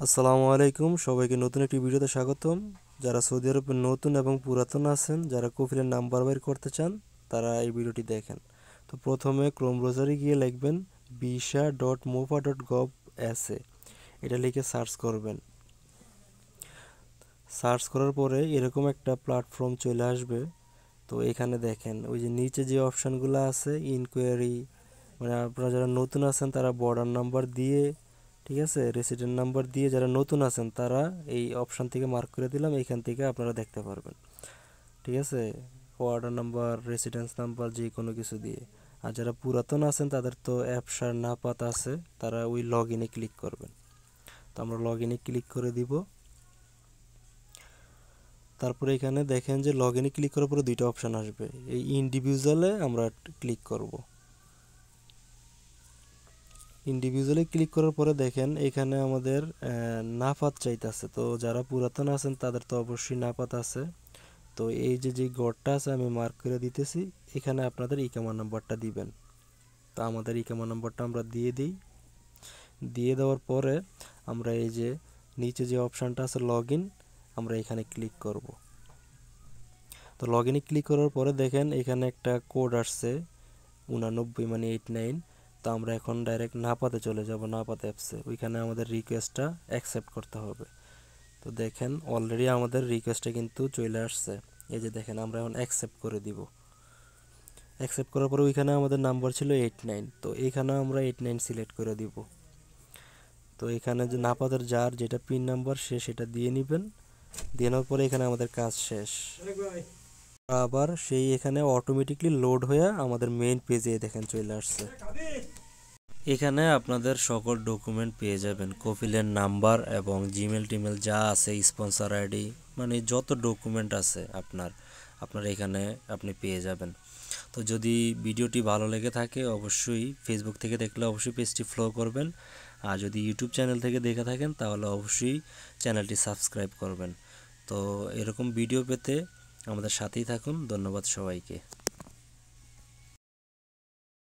আসসালামু আলাইকুম, সবাইকে নতুন একটি ভিডিওতে স্বাগতম। যারা সৌদি আরবে নতুন এবং পুরাতন আছেন, যারা কফিলের নাম্বার বের করতে চান, তারা এই ভিডিওটি দেখেন। তো প্রথমে ক্রোম ব্রাউজারে গিয়ে লিখবেন visa.mofa.gov.sa, এটা লিখে সার্চ করবেন। সার্চ করার পরে এরকম একটা প্ল্যাটফর্ম চলে আসবে। তো এখানে দেখেন ওই যে নিচে যে অপশানগুলো আছে, ইনকোয়ারি, মানে আপনারা যারা নতুন আছেন তারা বর্ডার নাম্বার দিয়ে, ঠিক আছে, রেসিডেন্ট নাম্বার দিয়ে, যারা নতুন আছেন তারা এই অপশান থেকে মার্ক করে দিলাম, এইখান থেকে আপনারা দেখতে পারবেন, ঠিক আছে, অর্ডার নাম্বার, রেসিডেন্স নাম্বার, যে কোনো কিছু দিয়ে। আর যারা পুরাতন আছেন তাদের তো অ্যাপসার না পাতা আছে, তারা ওই লগ ইনে ক্লিক করবেন। তো আমরা লগ ইনে ক্লিক করে দিব। তারপরে এখানে দেখেন যে লগ ইনে ক্লিক করার পরে দুইটা অপশান আসবে, এই ইন্ডিভিজুয়ালে আমরা ক্লিক করব। ইন্ডিভিজুয়ালি ক্লিক করার পরে দেখেন এখানে আমাদের নাফাত চাইতেছে। তো যারা পুরাতন আছেন তাদের তো অবশ্যই নাফাত আছে। তো এই যে যে গড়টা আছে আমি মার্ক করে দিতেছি, এখানে আপনাদের ইকামা নাম্বারটা দিবেন। তো আমাদের ইকামা নাম্বারটা আমরা দিয়ে দিই। দিয়ে দেওয়ার পরে আমরা এই যে নিচে যে অপশানটা আছে লগ ইন, আমরা এখানে ক্লিক করব। তো লগ ইনে ক্লিক করার পরে দেখেন এখানে একটা কোড আসছে 89, মানে 89। তো আমরা এখন ডাইরেক্ট নাপাতে চলে যাব, নাপাত অ্যাপসে। ওইখানে আমাদের রিকোয়েস্টটা অ্যাকসেপ্ট করতে হবে। তো দেখেন অলরেডি আমাদের রিকোয়েস্টটা কিন্তু চলে আসছে। এই যে দেখেন আমরা এখন অ্যাকসেপ্ট করে দিব। অ্যাকসেপ্ট করার পরে ওইখানে আমাদের নাম্বার ছিল 89, তো এখানে আমরা 89 সিলেক্ট করে দিব। তো এখানে যে নাপাতের যার যেটা পিন নাম্বার সে সেটা দিয়ে নেবেন। দিয়ে নেওয়ার পরে এখানে আমাদের কাজ শেষ। আবার সেই এখানে অটোমেটিকলি লোড হয়ে আমাদের মেইন পেজে দেখেন চলে আসছে। এখানে আপনাদের সকল ডকুমেন্ট পেয়ে যাবেন, কফিলের নাম্বার এবং জিমেল টিমেল যা আছে, স্পন্সর আইডি, মানে যত ডকুমেন্ট আছে আপনার এখানে আপনি পেয়ে যাবেন। তো যদি ভিডিওটি ভালো লেগে থাকে অবশ্যই, ফেসবুক থেকে দেখলে অবশ্যই পেজটি ফলো করবেন। আর যদি ইউটিউব চ্যানেল থেকে দেখে থাকেন তাহলে অবশ্যই চ্যানেলটি সাবস্ক্রাইব করবেন। তো এরকম ভিডিও পেতে আমাদের সাথেই থাকুন। ধন্যবাদ সবাইকে।